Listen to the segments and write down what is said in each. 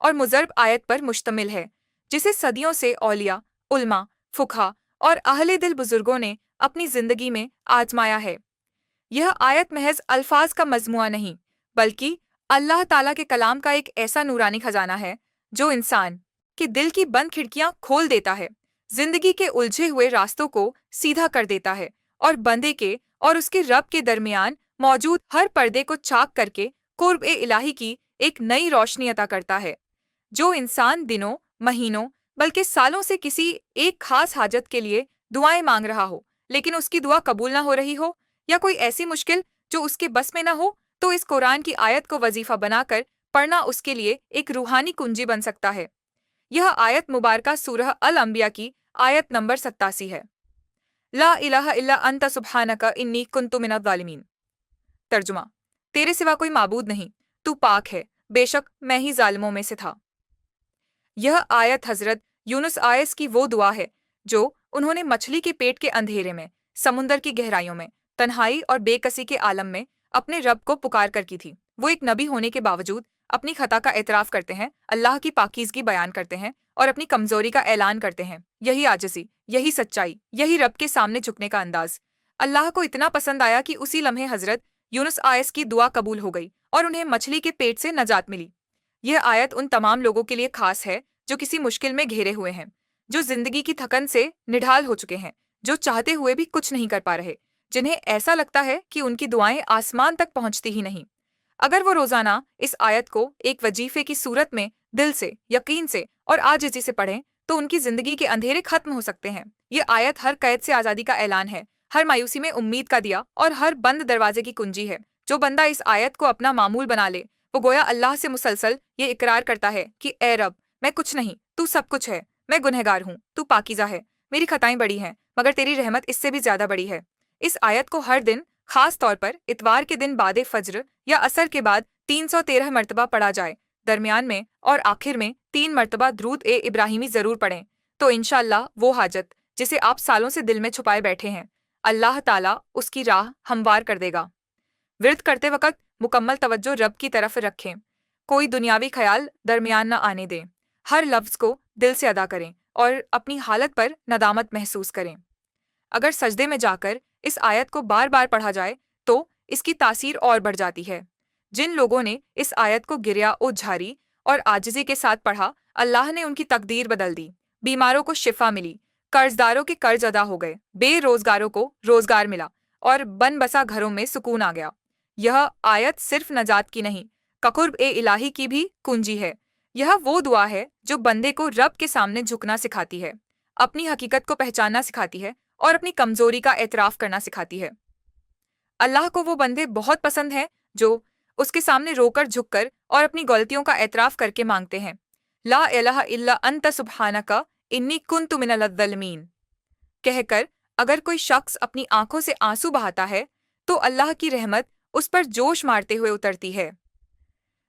اور مضرب آیت پر مشتمل ہے، جسے صدیوں سے اولیاء، علماء، فقہا اور اہل دل بزرگوں نے اپنی زندگی میں آزمایا ہے۔ یہ آیت محض الفاظ کا مجموعہ نہیں، بلکہ اللہ تعالیٰ کے کلام کا ایک ایسا نورانی خزانہ ہے جو انسان کے دل کی بند کھڑکیاں کھول دیتا ہے، زندگی کے الجھے ہوئے راستوں کو سیدھا کر دیتا ہے، اور بندے کے اور اس کے رب کے درمیان موجود ہر پردے کو چاک کر کے قرب الہی کی ایک نئی روشنی عطا کرتا ہے۔ جو انسان دنوں، مہینوں بلکہ سالوں سے کسی ایک خاص حاجت کے لیے دعائیں مانگ رہا ہو، لیکن اس کی دعا قبول نہ ہو رہی ہو، یا کوئی ایسی مشکل جو اس کے بس میں نہ ہو، تو اس قرآن کی آیت کو وظیفہ بنا کر پڑھنا اس کے لیے ایک روحانی کنجی بن سکتا ہے۔ یہ آیت مبارکہ سورہ الانبیاء کی آیت نمبر 87 ہے۔ لا الہ الا انت سبحانک انی کنت من الظالمین۔ ترجمہ: تیرے سوا کوئی معبود نہیں، تو پاک ہے، بے شک میں ہی ظالموں میں سے تھا۔ یہ آیت حضرت یونس علیہ کی وہ دعا ہے جو انہوں نے مچھلی کے پیٹ کے اندھیرے میں، سمندر کی گہرائیوں میں، تنہائی اور بے کسی کے عالم میں اپنے رب کو پکار کر کی تھی۔ وہ ایک نبی ہونے کے باوجود اپنی خطا کا اعتراف کرتے ہیں، اللہ کی پاکیزگی بیان کرتے ہیں اور اپنی کمزوری کا اعلان کرتے ہیں۔ یہی عاجزی، یہی سچائی، یہی رب کے سامنے جھکنے کا انداز اللہ کو اتنا پسند آیا کہ اسی لمحے حضرت یونس علیہ کی دعا قبول ہو گئی اور انہیں مچھلی کے پیٹ سے نجات ملی۔ یہ آیت ان تمام لوگوں کے لیے خاص ہے جو کسی مشکل میں گھیرے ہوئے ہیں، جو زندگی کی تھکن سے نڈھال ہو چکے ہیں، جو چاہتے ہوئے بھی کچھ نہیں کر پا رہے، جنہیں ایسا لگتا ہے کہ ان کی دعائیں آسمان تک پہنچتی ہی نہیں۔ اگر وہ روزانہ اس آیت کو ایک وظیفے کی صورت میں دل سے، یقین سے اور عاجزی سے پڑھیں تو ان کی زندگی کے اندھیرے ختم ہو سکتے ہیں۔ یہ آیت ہر قید سے آزادی کا اعلان ہے، ہر مایوسی میں امید کا دیا اور ہر بند دروازے کی کنجی ہے۔ جو بندہ اس آیت کو اپنا معمول بنا لے، وہ گویا اللہ سے مسلسل یہ اقرار کرتا ہے کہ اے رب، میں کچھ نہیں، تو سب کچھ ہے، میں گنہگار ہوں، تو پاکیزہ ہے، میری خطائیں بڑی ہیں، مگر تیری رحمت اس سے بھی زیادہ بڑی ہے۔ اس آیت کو ہر دن، خاص طور پر اتوار کے دن بعد فجر یا عصر کے بعد 313 مرتبہ پڑھا جائے، درمیان میں اور آخر میں 3 مرتبہ درود ابراہیمی ضرور پڑھیں، تو انشاءاللہ وہ حاجت جسے آپ سالوں سے دل میں چھپائے بیٹھے ہیں، اللہ تعالیٰ اس کی راہ ہموار کر دے گا۔ ورد کرتے وقت مکمل توجہ رب کی طرف رکھیں، کوئی دنیاوی خیال درمیان نہ آنے دیں، ہر لفظ کو دل سے ادا کریں اور اپنی حالت پر ندامت محسوس کریں۔ اگر سجدے میں جا کر اس آیت کو بار بار پڑھا جائے تو اس کی تاثیر اور بڑھ جاتی ہے۔ جن لوگوں نے اس آیت کو گریا و جھاری اور عاجزی کے ساتھ پڑھا، اللہ نے ان کی تقدیر بدل دی، بیماروں کو شفا ملی، قرض داروں کے قرض ادا ہو گئے، بے روزگاروں کو روزگار ملا اور بن بسا گھروں میں سکون آ گیا۔ یہ آیت صرف نجات کی نہیں، قرب الہی کی بھی کنجی ہے۔ یہ وہ دعا ہے جو بندے کو رب کے سامنے جھکنا سکھاتی ہے، اپنی حقیقت کو پہچاننا سکھاتی ہے اور اپنی کمزوری کا اعتراف کرنا سکھاتی ہے۔ اللہ کو وہ بندے بہت پسند ہیں جو اس کے سامنے رو کر جھک کر اور اپنی غلطیوں کا اعتراف کر کے مانگتے ہیں۔ لا الہ الا انت سبحانک انی کنت من الظالمین کہہ کر اگر کوئی شخص اپنی آنکھوں سے آنسو بہاتا ہے تو اللہ کی رحمت اس پر جوش مارتے ہوئے اترتی ہے۔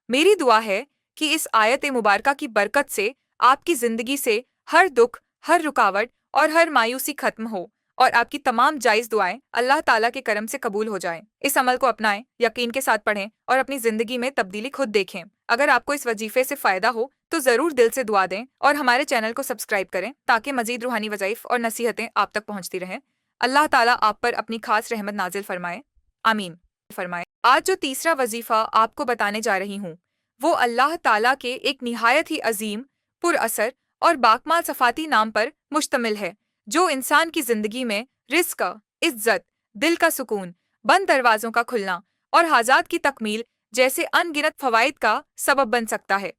میری دعا ہے کہ اس آیت مبارکہ کی برکت سے آپ کی زندگی سے ہر دکھ، ہر رکاوٹ اور ہر مایوسی ختم ہو اور آپ کی تمام جائز دعائیں اللہ تعالیٰ کے کرم سے قبول ہو جائیں۔ اس عمل کو اپنائیں، یقین کے ساتھ پڑھیں اور اپنی زندگی میں تبدیلی خود دیکھیں۔ اگر آپ کو اس وظیفے سے فائدہ ہو تو ضرور دل سے دعا دیں اور ہمارے چینل کو سبسکرائب کریں تاکہ مزید روحانی وظائف اور نصیحتیں آپ تک پہنچتی رہیں۔ اللہ تعالیٰ آپ پر اپنی خاص رحمت نازل فرمائے، آمین فرمائے۔ آج جو تیسرا وظیفہ آپ کو بتانے جا رہی ہوں وہ اللہ تعالیٰ کے ایک نہایت ہی عظیم، پر اثر اور باکمال صفاتی نام پر مشتمل ہے جو انسان کی زندگی میں رزق، عزت، دل کا سکون، بند دروازوں کا کھلنا اور حاجات کی تکمیل جیسے ان گنت فوائد کا سبب بن سکتا ہے۔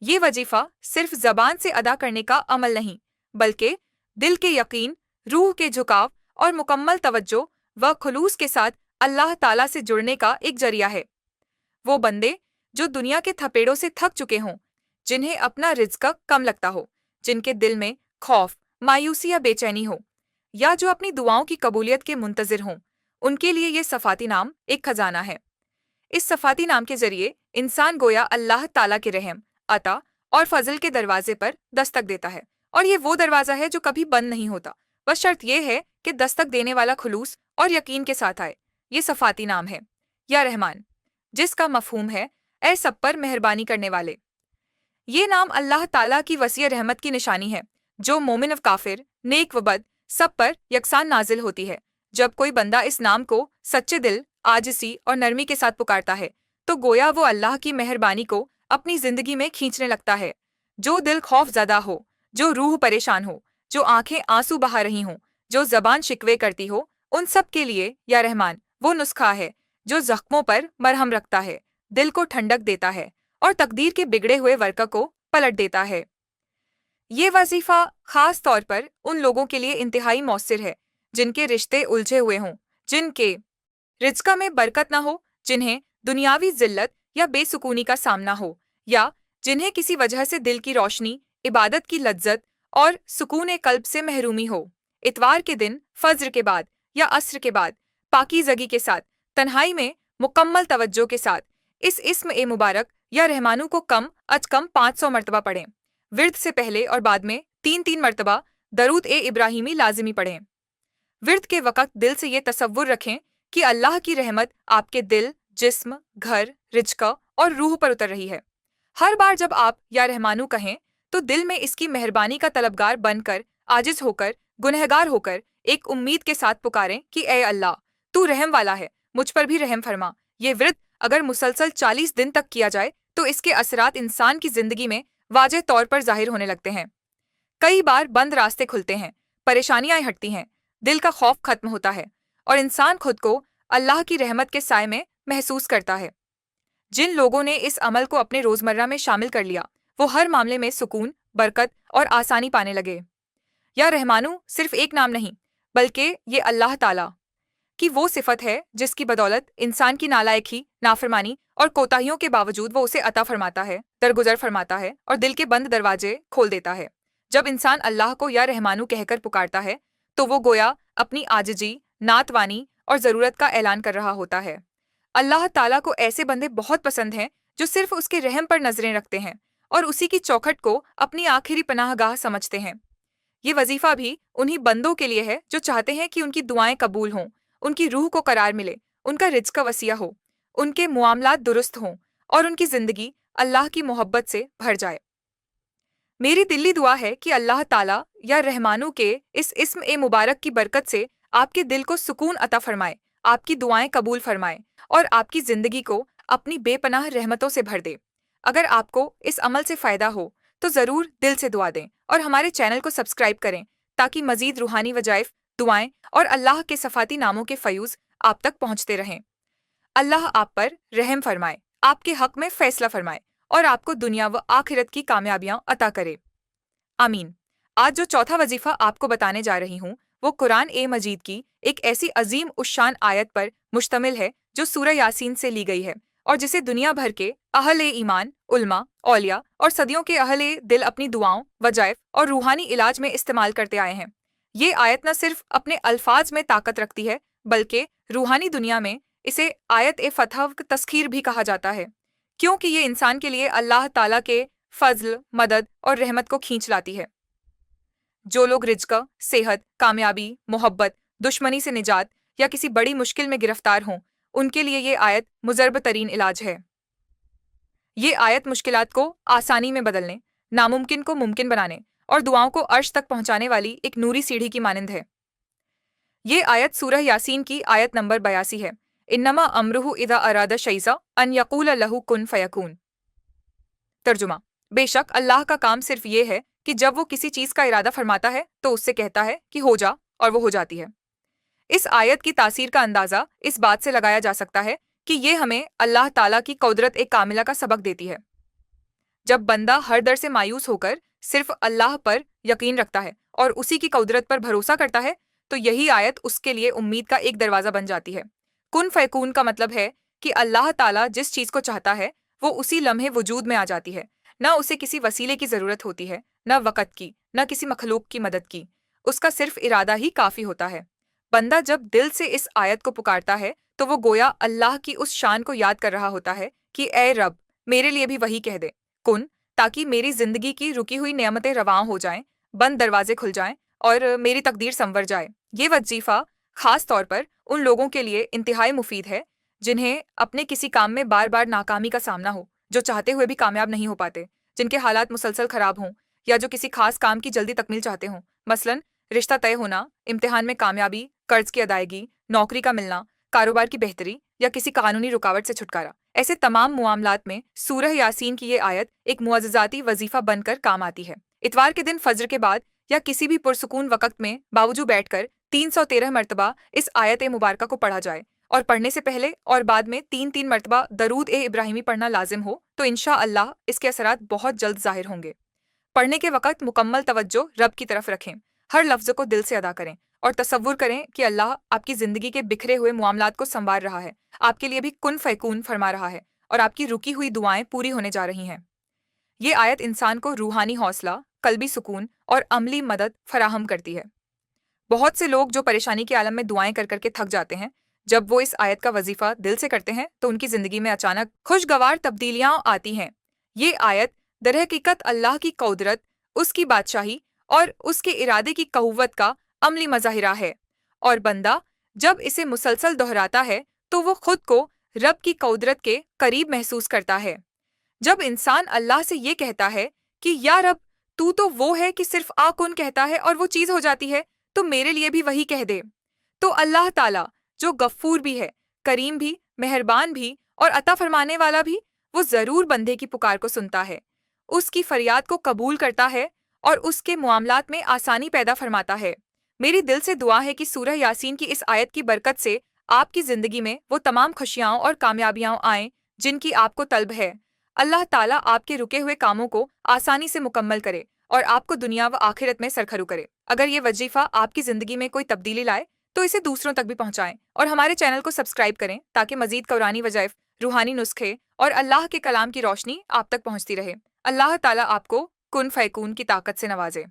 یہ وظیفہ صرف زبان سے ادا کرنے کا عمل نہیں، بلکہ دل کے یقین، روح کے جھکاؤ اور مکمل توجہ و خلوص کے ساتھ اللہ تعالیٰ سے جڑنے کا ایک ذریعہ ہے۔ وہ بندے جو دنیا کے تھپیڑوں سے تھک چکے ہوں، جنہیں اپنا رزق کم لگتا ہو، جن کے دل میں خوف، مایوسی یا بے چینی ہو، یا جو اپنی دعاؤں کی قبولیت کے منتظر ہوں، ان کے لیے یہ صفاتی نام ایک خزانہ ہے۔ اس صفاتی نام کے ذریعے انسان گویا اللہ تعالیٰ کے رحم، عطا اور فضل کے دروازے پر دستک دیتا ہے، اور یہ وہ دروازہ ہے جو کبھی بند نہیں ہوتا، بس شرط یہ ہے کہ دستک دینے والا خلوص اور یقین کے ساتھ آئے۔ یہ صفاتی نام ہے یا رحمان، جس کا مفہوم ہے اے سب پر مہربانی کرنے والے۔ یہ نام اللہ تعالیٰ کی وسیع رحمت کی نشانی ہے جو مومن و کافر، نیک و بد سب پر یکساں نازل ہوتی ہے۔ جب کوئی بندہ اس نام کو سچے دل، عاجزی اور نرمی کے ساتھ پکارتا ہے تو گویا وہ اللہ کی مہربانی کو اپنی زندگی میں کھینچنے لگتا ہے۔ جو دل خوف زدہ ہو، جو روح پریشان ہو، جو آنکھیں آنسو بہا رہی ہوں، جو زبان شکوے کرتی ہو، ان سب کے لیے یا رحمان وہ نسخہ ہے جو زخموں پر مرہم رکھتا ہے، دل کو ٹھنڈک دیتا ہے اور تقدیر کے بگڑے ہوئے ورقہ کو پلٹ دیتا ہے۔ یہ وظیفہ خاص طور پر ان لوگوں کے لیے انتہائی مؤثر ہے جن کے رشتے الجھے ہوئے ہوں، جن کے رزق میں برکت نہ ہو، جنہیں دنیاوی ذلت یا بے سکونی کا سامنا ہو، یا جنہیں کسی وجہ سے دل کی روشنی، عبادت کی لذت اور سکون قلب سے محرومی ہو۔ اتوار کے دن فجر کے بعد یا عصر کے بعد پاکیزگی کے ساتھ تنہائی میں مکمل توجہ کے ساتھ اس اسم مبارک یا رحمانو کو کم از کم 500 مرتبہ پڑھیں۔ ورد سے پہلے اور بعد میں 3 مرتبہ درود ابراہیمی لازمی پڑھیں۔ ورد کے وقت دل سے یہ تصور رکھیں کہ اللہ کی رحمت آپ کے دل، جسم، گھر، رزق اور روح پر اتر رہی ہے۔ ہر بار جب آپ یا رحمانو کہیں تو دل میں اس کی مہربانی کا طلبگار بن کر، عاجز ہو کر، گنہگار ہو کر ایک امید کے ساتھ پکاریں کہ اے اللہ، تو رحم والا ہے، مجھ پر بھی رحم فرما۔ یہ ورد اگر مسلسل 40 دن تک کیا جائے تو اس کے اثرات انسان کی زندگی میں واضح طور پر ظاہر ہونے لگتے ہیں۔ کئی بار بند راستے کھلتے ہیں، پریشانیاں ہٹتی ہیں، دل کا خوف ختم ہوتا ہے اور انسان خود کو اللہ کی رحمت کے سائے میں محسوس کرتا ہے۔ جن لوگوں نے اس عمل کو اپنے روزمرہ میں شامل کر لیا وہ ہر معاملے میں سکون، برکت اور آسانی پانے لگے۔ یا رحمانو صرف ایک نام نہیں بلکہ یہ اللہ تعالیٰ کی وہ صفت ہے جس کی بدولت انسان کی نالائکی، نافرمانی اور کوتاہیوں کے باوجود وہ اسے عطا فرماتا ہے، درگزر فرماتا ہے اور دل کے بند دروازے کھول دیتا ہے۔ جب انسان اللہ کو یا رحمانو کہہ کر پکارتا ہے تو وہ گویا اپنی عاجزی، ناتوانی اور ضرورت کا اعلان کر رہا ہوتا ہے۔ اللہ تعالیٰ کو ایسے بندے بہت پسند ہیں جو صرف اس کے رحم پر نظریں رکھتے ہیں اور اسی کی چوکھٹ کو اپنی آخری پناہ گاہ سمجھتے ہیں۔ یہ وظیفہ بھی انہی بندوں کے لیے ہے جو چاہتے ہیں کہ ان کی دعائیں قبول ہوں، ان کی روح کو قرار ملے، ان کا رزق وسیع ہو، ان کے معاملات درست ہوں اور ان کی زندگی اللہ کی محبت سے بھر جائے۔ میری دلی دعا ہے کہ اللہ تعالیٰ یا رحمانو کے اس اسم مبارک کی برکت سے آپ کے دل کو سکون عطا فرمائے، آپ کی دعائیں قبول فرمائے اور آپ کی زندگی کو اپنی بے پناہ رحمتوں سے بھر دے۔ اگر آپ کو اس عمل سے فائدہ ہو تو ضرور دل سے دعا دیں اور ہمارے چینل کو سبسکرائب کریں تاکہ مزید روحانی وظائف، دعائیں اور اللہ کے صفاتی ناموں کے فیوز آپ تک پہنچتے رہیں۔ اللہ آپ پر رحم فرمائے، آپ کے حق میں فیصلہ فرمائے اور آپ کو دنیا و آخرت کی کامیابیاں عطا کرے۔ آمین۔ آج جو چوتھا وظیفہ آپ کو بتانے جا رہی ہوں وہ قرآن مجید کی ایک ایسی عظیم الشان آیت پر مشتمل ہے جو سورہ یاسین سے لی گئی ہے اور جسے دنیا بھر کے اہل ایمان، علماء، اولیاء اور صدیوں کے اہل دل اپنی دعاؤں، وظائف اور روحانی علاج میں استعمال کرتے آئے ہیں۔ یہ آیت نہ صرف اپنے الفاظ میں طاقت رکھتی ہے بلکہ روحانی دنیا میں اسے آیت فتح و تسخیر بھی کہا جاتا ہے، کیونکہ یہ انسان کے لیے اللہ تعالیٰ کے فضل، مدد اور رحمت کو کھینچ لاتی ہے۔ جو لوگ رزق، صحت، کامیابی، محبت، دشمنی سے نجات یا کسی بڑی مشکل میں گرفتار ہوں ان کے لیے یہ آیت مضرب ترین علاج ہے۔ یہ آیت مشکلات کو آسانی میں بدلنے، ناممکن کو ممکن بنانے اور دعاؤں کو عرش تک پہنچانے والی ایک نوری سیڑھی کی مانند ہے۔ یہ آیت سورہ یاسین کی آیت نمبر 82 ہے۔ انما امرہ اذا اراد شیئا ان یقول لہ کن فیکون۔ ترجمہ: بے شک اللہ کا کام صرف یہ ہے کہ جب وہ کسی چیز کا ارادہ فرماتا ہے تو اس سے کہتا ہے کہ ہو جا، اور وہ ہو جاتی ہے۔ اس آیت کی تاثیر کا اندازہ اس بات سے لگایا جا سکتا ہے کہ یہ ہمیں اللہ تعالیٰ کی قدرت کاملہ کا سبق دیتی ہے۔ جب بندہ ہر در سے مایوس ہو کر صرف اللہ پر یقین رکھتا ہے اور اسی کی قدرت پر بھروسہ کرتا ہے تو یہی آیت اس کے لیے امید کا ایک دروازہ بن جاتی ہے۔ کن فیکون کا مطلب ہے کہ اللہ تعالیٰ جس چیز کو چاہتا ہے وہ اسی لمحے وجود میں آ جاتی ہے، نہ اسے کسی وسیلے کی ضرورت ہوتی ہے، نہ وقت کی، نہ کسی مخلوق کی مدد کی، اس کا صرف ارادہ ہی کافی ہوتا ہے۔ بندہ جب دل سے اس آیت کو پکارتا ہے تو وہ گویا اللہ کی اس شان کو یاد کر رہا ہوتا ہے کہ اے رب، میرے لیے بھی وہی کہہ دے کن، تاکہ میری زندگی کی رکی ہوئی نعمتیں رواں ہو جائیں، بند دروازے کھل جائیں اور میری تقدیر سنور جائے۔ یہ وظیفہ خاص طور پر ان لوگوں کے لیے انتہائی مفید ہے جنہیں اپنے کسی کام میں بار بار ناکامی کا سامنا ہو، جو چاہتے ہوئے بھی کامیاب نہیں ہو پاتے، جن کے حالات مسلسل خراب ہوں یا جو کسی خاص کام کی جلدی تکمیل چاہتے ہوں، مثلاً رشتہ طے ہونا، امتحان میں کامیابی، قرض کی ادائیگی، نوکری کا ملنا، کاروبار کی بہتری یا کسی قانونی رکاوٹ سے چھٹکارا۔ ایسے تمام معاملات میں سورہ یاسین کی یہ آیت ایک معززاتی وظیفہ بن کر کام آتی ہے۔ اتوار کے دن فجر کے بعد یا کسی بھی پرسکون وقت میں باوجود بیٹھ کر 313 مرتبہ اس آیت مبارکہ کو پڑھا جائے اور پڑھنے سے پہلے اور بعد میں 3 مرتبہ درود ابراہیمی پڑھنا لازم ہو تو انشاءاللہ اس کے اثرات بہت جلد ظاہر ہوں گے۔ پڑھنے کے وقت مکمل توجہ رب کی طرف رکھیں، ہر لفظ کو دل سے ادا کریں اور تصور کریں کہ اللہ آپ کی زندگی کے بکھرے ہوئے معاملات کو سنوار رہا ہے، آپ کے لیے بھی کن فیکون فرما رہا ہے اور آپ کی رکی ہوئی دعائیں پوری ہونے جا رہی ہیں۔ یہ آیت انسان کو روحانی حوصلہ، قلبی سکون اور عملی مدد فراہم کرتی ہے۔ بہت سے لوگ جو پریشانی کے عالم میں دعائیں کر کر کے تھک جاتے ہیں، جب وہ اس آیت کا وظیفہ دل سے کرتے ہیں تو ان کی زندگی میں اچانک خوشگوار تبدیلیاں آتی ہیں۔ یہ آیت در حقیقت اللہ کی قدرت، اس کی بادشاہی اور اس کے ارادے کی قوت کا عملی مظاہرہ ہے، اور بندہ جب اسے مسلسل دہراتا ہے تو وہ خود کو رب کی قدرت کے قریب محسوس کرتا ہے۔ جب انسان اللہ سے یہ کہتا ہے کہ یا رب تو وہ ہے کہ صرف آ کن کہتا ہے اور وہ چیز ہو جاتی ہے، تو میرے لیے بھی وہی کہہ دے، تو اللہ تعالیٰ جو غفور بھی ہے، کریم بھی، مہربان بھی اور عطا فرمانے والا بھی، وہ ضرور بندے کی پکار کو سنتا ہے، اس کی فریاد کو قبول کرتا ہے اور اس کے معاملات میں آسانی پیدا فرماتا ہے۔ میری دل سے دعا ہے کہ سورہ یاسین کی اس آیت کی برکت سے آپ کی زندگی میں وہ تمام خوشیاں اور کامیابیاں آئیں جن کی آپ کو طلب ہے۔ اللہ تعالیٰ آپ کے رکے ہوئے کاموں کو آسانی سے مکمل کرے اور آپ کو دنیا و آخرت میں سرخرو کرے۔ اگر یہ وظیفہ آپ کی زندگی میں کوئی تبدیلی لائے تو اسے دوسروں تک بھی پہنچائیں اور ہمارے چینل کو سبسکرائب کریں تاکہ مزید قرآنی وظائف، روحانی نسخے اور اللہ کے کلام کی روشنی آپ تک پہنچتی رہے۔ اللہ تعالیٰ آپ کو کن فیکون کی طاقت سے نوازے۔